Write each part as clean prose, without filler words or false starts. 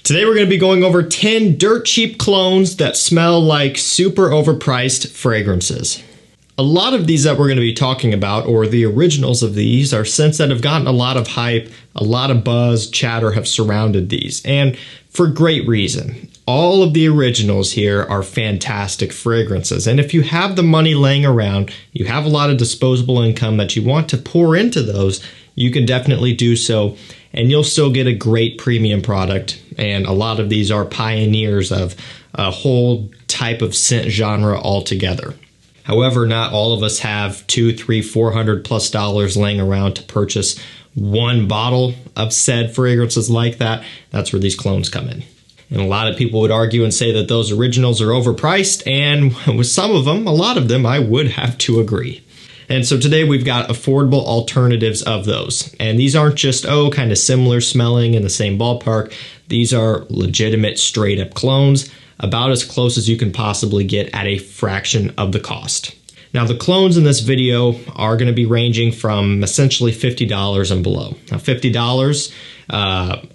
Today we're going to be going over 10 dirt cheap clones that smell like super overpriced fragrances. A lot of these that we're going to be talking about, or the originals of these, are scents that have gotten a lot of hype, a lot of buzz, chatter have surrounded these, and for great reason. All of the originals here are fantastic fragrances, and if you have the money laying around, you have a lot of disposable income that you want to pour into those, you can definitely do so, and you'll still get a great premium product. And a lot of these are pioneers of a whole type of scent genre altogether. However, not all of us have $200, $300, $400+ laying around to purchase one bottle of said fragrances like that. That's where these clones come in. And a lot of people would argue and say that those originals are overpriced, and with some of them, a lot of them, I would have to agree. And so today we've got affordable alternatives of those. And these aren't just, kind of similar smelling in the same ballpark. These are legitimate straight up clones, about as close as you can possibly get at a fraction of the cost. Now the clones in this video are going to be ranging from essentially $50 and below. Now $50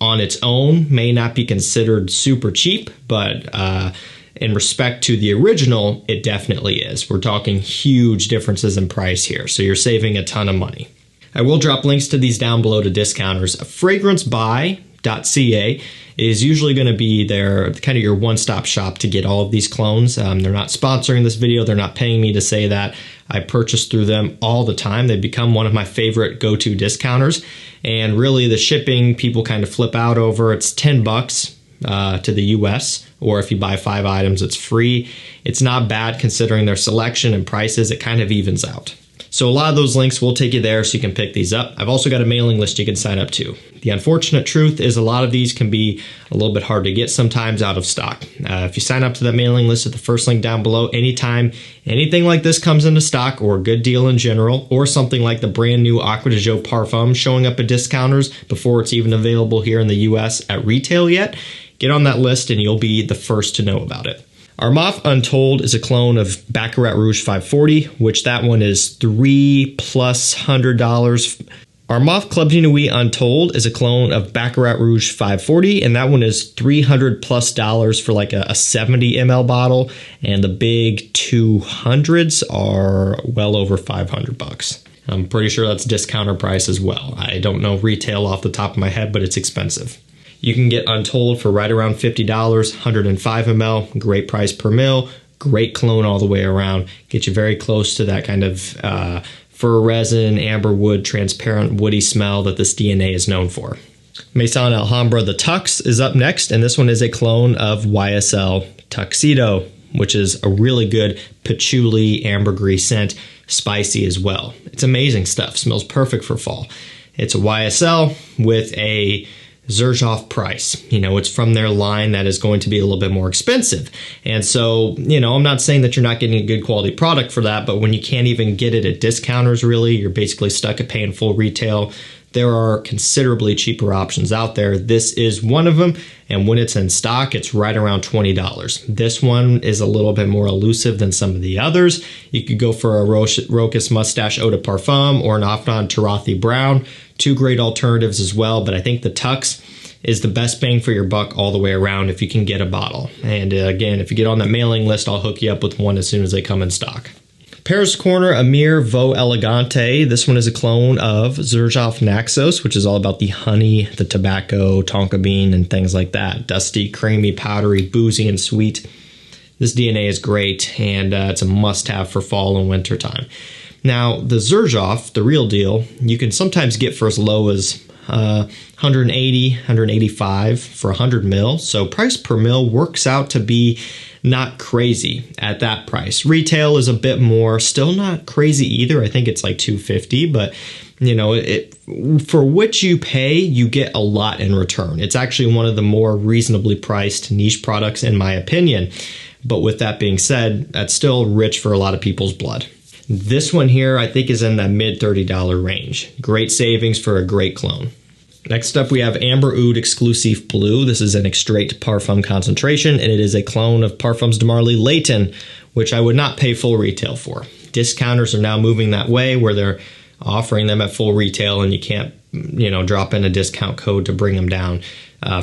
on its own may not be considered super cheap, but in respect to the original, it definitely is. We're talking huge differences in price here, so you're saving a ton of money. I will drop links to these down below to discounters. FRAGRANCEBUY.CA is usually going to be their kind of your one-stop shop to get all of these clones. They're not sponsoring this video. They're not paying me to say that. I purchase through them all the time. They've become one of my favorite go-to discounters. And really the shipping people kind of flip out over. It's $10 to the US, or if you buy 5 items, it's free. It's not bad considering their selection and prices. It kind of evens out. So a lot of those links will take you there so you can pick these up. I've also got a mailing list you can sign up to. The unfortunate truth is a lot of these can be a little bit hard to get sometimes out of stock. If you sign up to that mailing list at the first link down below, anytime anything like this comes into stock, or a good deal in general, or something like the brand new Acqua di Gio parfum showing up at discounters before it's even available here in the US at retail yet, get on that list and you'll be the first to know about it. ARMAF Untold is a clone of Baccarat Rouge 540, which that one is $300+. ARMAF Club de Nuit Untold is a clone of Baccarat Rouge 540, and that one is $300+ for like a 70 ml bottle, and the big 200s are well over $500. I'm pretty sure that's discounter price as well. I don't know retail off the top of my head, but it's expensive. You can get Untold for right around $50, 105 ml, great price per mil, great clone all the way around. Get you very close to that kind of fir resin, amber wood, transparent woody smell that this DNA is known for. Maison Alhambra the Tux is up next, and this one is a clone of YSL Tuxedo, which is a really good patchouli ambergris scent, spicy as well. It's amazing stuff, smells perfect for fall. It's a YSL with a Xerjoff price. It's from their line that is going to be a little bit more expensive. And so, I'm not saying that you're not getting a good quality product for that, but when you can't even get it at discounters, really, you're basically stuck at paying full retail. There are considerably cheaper options out there. This is one of them, and when it's in stock, it's right around $20. This one is a little bit more elusive than some of the others. You could go for a Rochas Mustache Eau de Parfum or an AFNAN Tarothi Brown. Two great alternatives as well, but I think the Tux is the best bang for your buck all the way around if you can get a bottle. And again, if you get on that mailing list, I'll hook you up with one as soon as they come in stock. Paris Corner Amir VOUX Elegante. This one is a clone of Xerjoff Naxos, which is all about the honey, the tobacco, tonka bean, and things like that. Dusty, creamy, powdery, boozy, and sweet. This DNA is great, and it's a must-have for fall and winter time. Now, the Xerjoff, the real deal, you can sometimes get for as low as $180, $185 for 100 mil. So price per mil works out to be not crazy at that price. Retail is a bit more, still not crazy either. I think it's like $250, but for what you pay, you get a lot in return. It's actually one of the more reasonably priced niche products in my opinion. But with that being said, that's still rich for a lot of people's blood. This one here, I think, is in that mid $30 range. Great savings for a great clone. Next up, we have Amber Oud EXCLUSIF BLEU. This is an extrait parfum concentration, and it is a clone of Parfums de Marly Layton, which I would not pay full retail for. Discounters are now moving that way, where they're offering them at full retail, and you can't, drop in a discount code to bring them down.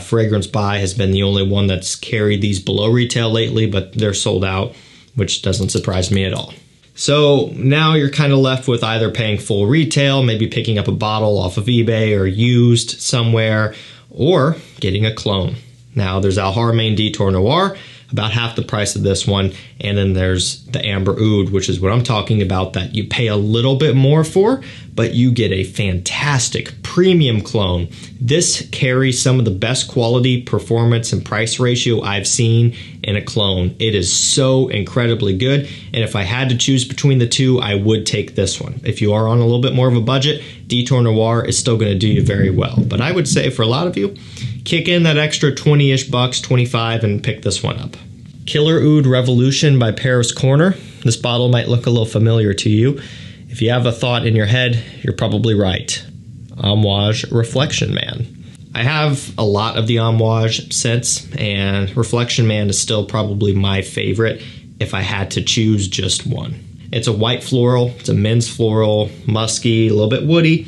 Fragrance By has been the only one that's carried these below retail lately, but they're sold out, which doesn't surprise me at all. So now you're kind of left with either paying full retail, maybe picking up a bottle off of eBay or used somewhere, or getting a clone. Now there's ALHAMBRA Detour Noir, about half the price of this one, and then there's the Amber Oud, which is what I'm talking about, that you pay a little bit more for, but you get a fantastic premium clone. This carries some of the best quality, performance, and price ratio I've seen in a clone. It is so incredibly good, and if I had to choose between the two, I would take this one. If you are on a little bit more of a budget, Detour Noir is still going to do you very well, but I would say for a lot of you, kick in that extra 20-ish bucks, 25, and pick this one up. Killer Oud Revolution by Paris Corner. This bottle might look a little familiar to you. If you have a thought in your head, you're probably right. Amouage Reflection Man. I have a lot of the Amouage scents, and Reflection Man is still probably my favorite if I had to choose just one. It's a white floral, it's a men's floral, musky, a little bit woody.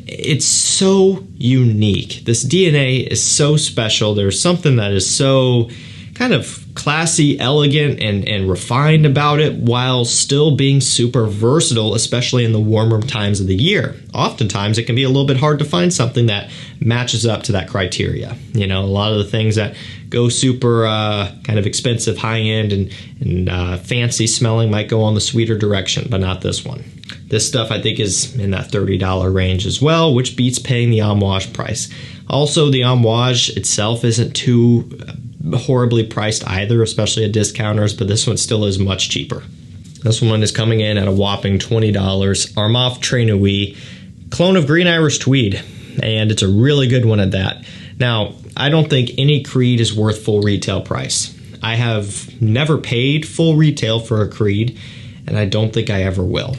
It's so unique. This DNA is so special. There's something that is so kind of classy, elegant, and refined about it, while still being super versatile, especially in the warmer times of the year. Oftentimes, it can be a little bit hard to find something that matches up to that criteria. You know, a lot of the things that go super kind of expensive, high-end, and fancy smelling might go on the sweeter direction, but not this one. This stuff, I think, is in that $30 range as well, which beats paying the Amouage price. Also, the Amouage itself isn't too horribly priced either, especially at discounters, but this one still is much cheaper. This one is coming in at a whopping $20. ARMAF Très Nuit, clone of Green Irish Tweed, and it's a really good one at that. Now, I don't think any Creed is worth full retail price. I have never paid full retail for a Creed, and I don't think I ever will.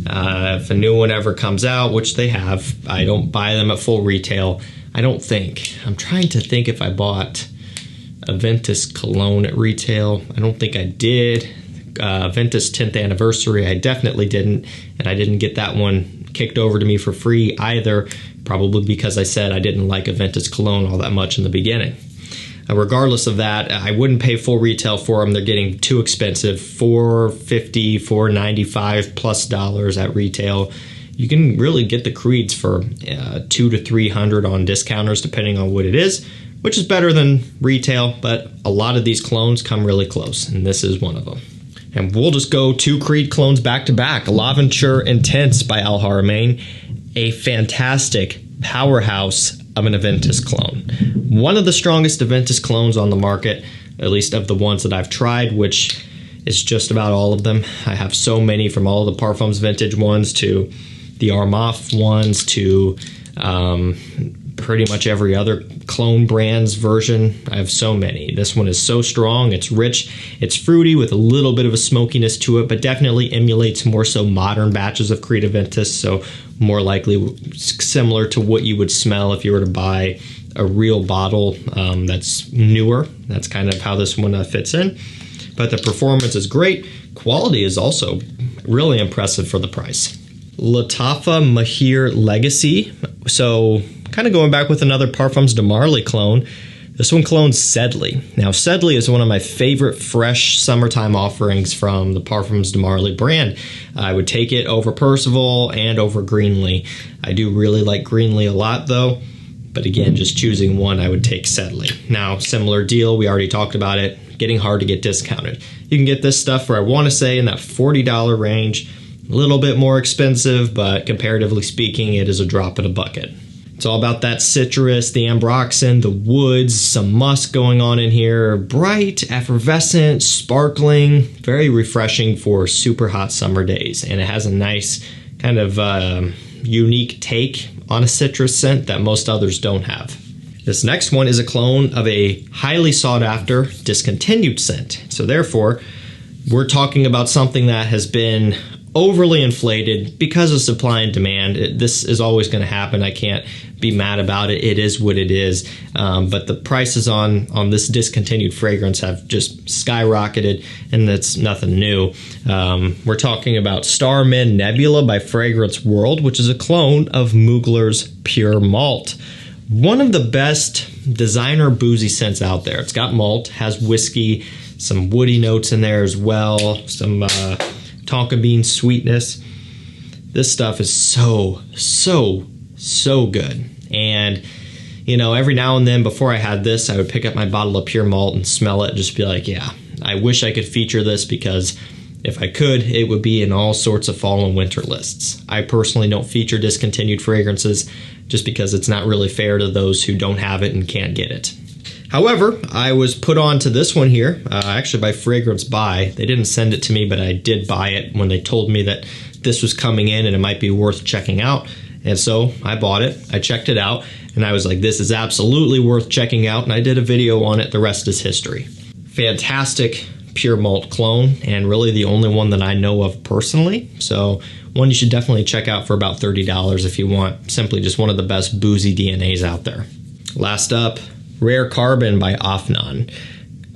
If a new one ever comes out, which they have, I don't buy them at full retail. I don't think. I'm trying to think if I bought Aventus Cologne at retail. I don't think I did. Aventus 10th anniversary, I definitely didn't, and I didn't get that one kicked over to me for free either, probably because I said I didn't like Aventus Cologne all that much in the beginning. Regardless of that, I wouldn't pay full retail for them. They're getting too expensive, $450, $495 plus dollars at retail. You can really get the Creeds for $200 to $300 on discounters, depending on what it is, which is better than retail, but a lot of these clones come really close, and this is one of them. And we'll just go two Creed clones back to back. L'Aventure Intense by ALHARAMAIN, a fantastic powerhouse of an Aventus clone. One of the strongest Aventus clones on the market, at least of the ones that I've tried, which is just about all of them. I have so many, from all the Parfums vintage ones to the ARMAF ones to pretty much every other clone brand's version. I have so many. This one is so strong. It's rich. It's fruity with a little bit of a smokiness to it, but definitely emulates more so modern batches of Creed Aventus, so more likely similar to what you would smell if you were to buy a real bottle that's newer. That's kind of how this one fits in. But the performance is great. Quality is also really impressive for the price. LATTAFA MAAHIR Legacy. So kind of going back with another Parfums de Marly clone. This one clones Sedley. Now, Sedley is one of my favorite fresh summertime offerings from the Parfums de Marly brand. I would take it over Percival and over Greenlee. I do really like Greenlee a lot, though. But again, just choosing one, I would take Sedley. Now, similar deal. We already talked about it. Getting hard to get discounted. You can get this stuff for, I want to say, in that $40 range. A little bit more expensive, but comparatively speaking, it is a drop in a bucket. It's all about that citrus, the ambroxan, the woods, some musk going on in here. Bright, effervescent, sparkling, very refreshing for super hot summer days. And it has a nice kind of unique take on a citrus scent that most others don't have. This next one is a clone of a highly sought after discontinued scent. So therefore, we're talking about something that has been overly inflated because of supply and demand. This is always going to happen. I can't be mad about it. It is what it is. But the prices on this discontinued fragrance have just skyrocketed, and that's nothing new. We're talking about Starman Nebula by Fragrance World, which is a clone of Mugler's Pure Malt. One of the best designer boozy scents out there. It's got malt, has whiskey, some woody notes in there as well, some tonka bean sweetness. This stuff is so good. And you know, every now and then before I had this, I would pick up my bottle of pure malt and smell it and just be like, yeah, I wish I could feature this, because if I could, it would be in all sorts of fall and winter lists. I personally don't feature discontinued fragrances just because it's not really fair to those who don't have it and can't get it. However, I was put on to this one here, actually by Fragrance By. They didn't send it to me, but I did buy it when they told me that this was coming in and it might be worth checking out. And so I bought it, I checked it out, and I was like, this is absolutely worth checking out, and I did a video on it. The rest is history. Fantastic pure malt clone, and really the only one that I know of personally. So one you should definitely check out for about $30 if you want simply just one of the best boozy DNAs out there. Last up, Rare Carbon by AFNAN.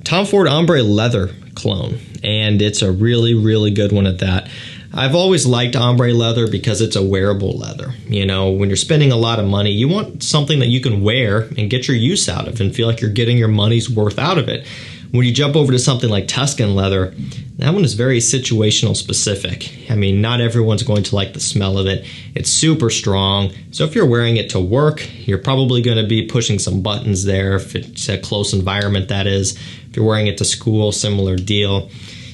Tom Ford Ombre Leather clone, and it's a really good one at that. I've always liked ombre leather because it's a wearable leather. You know, when you're spending a lot of money, you want something that you can wear and get your use out of and feel like you're getting your money's worth out of it. When you jump over to something like Tuscan leather, that one is very situational specific. I mean, not everyone's going to like the smell of it. It's super strong. So if you're wearing it to work, you're probably going to be pushing some buttons there. If it's a close environment, that is. If you're wearing it to school, similar deal.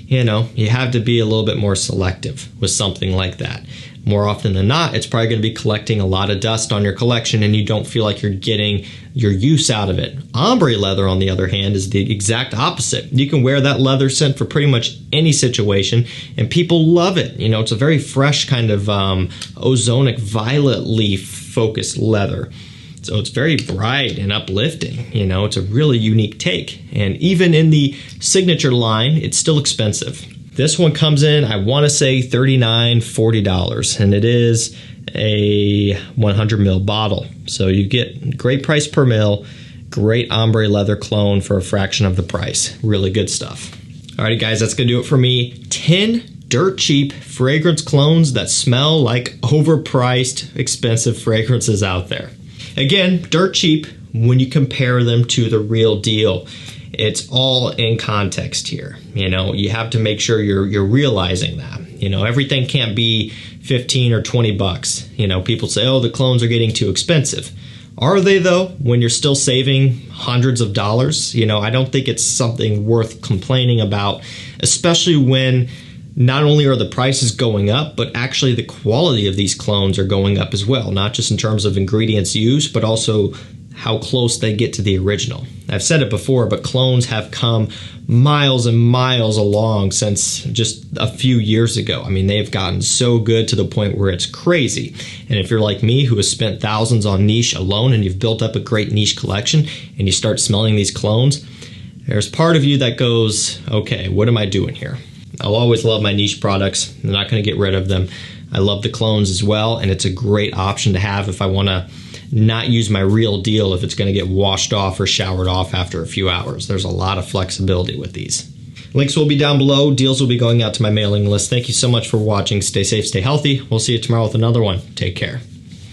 You know, you have to be a little bit more selective with something like that. More often than not, it's probably going to be collecting a lot of dust on your collection and you don't feel like you're getting your use out of it. Ombre leather, on the other hand, is the exact opposite. You can wear that leather scent for pretty much any situation and people love it. You know, it's a very fresh kind of ozonic violet leaf focused leather. So it's very bright and uplifting. You know, it's a really unique take. And even in the signature line, it's still expensive. This one comes in, I want to say $39, $40, and it is a 100 ml bottle. So you get great price per mil, great ombre leather clone for a fraction of the price. Really good stuff. Alrighty guys, that's going to do it for me. 10 dirt cheap fragrance clones that smell like overpriced, expensive fragrances out there. Again, dirt cheap when you compare them to the real deal. It's all in context here. You know, you have to make sure you're realizing that. You know, everything can't be 15 or 20 bucks. You know, people say, oh, the clones are getting too expensive. Are they though, when you're still saving hundreds of dollars? You know, I don't think it's something worth complaining about, especially when not only are the prices going up, but actually the quality of these clones are going up as well, not just in terms of ingredients used, but also how close they get to the original. I've said it before, but clones have come miles and miles along since just a few years ago. I mean, they've gotten so good to the point where it's crazy. And if you're like me, who has spent thousands on niche alone, and you've built up a great niche collection, and you start smelling these clones, there's part of you that goes, okay, what am I doing here? I'll always love my niche products. I'm not going to get rid of them. I love the clones as well, and it's a great option to have if I want to not use my real deal if it's going to get washed off or showered off after a few hours. There's a lot of flexibility with these. Links will be down below. Deals will be going out to my mailing list. Thank you so much for watching. Stay safe, stay healthy. We'll see you tomorrow with another one. Take care.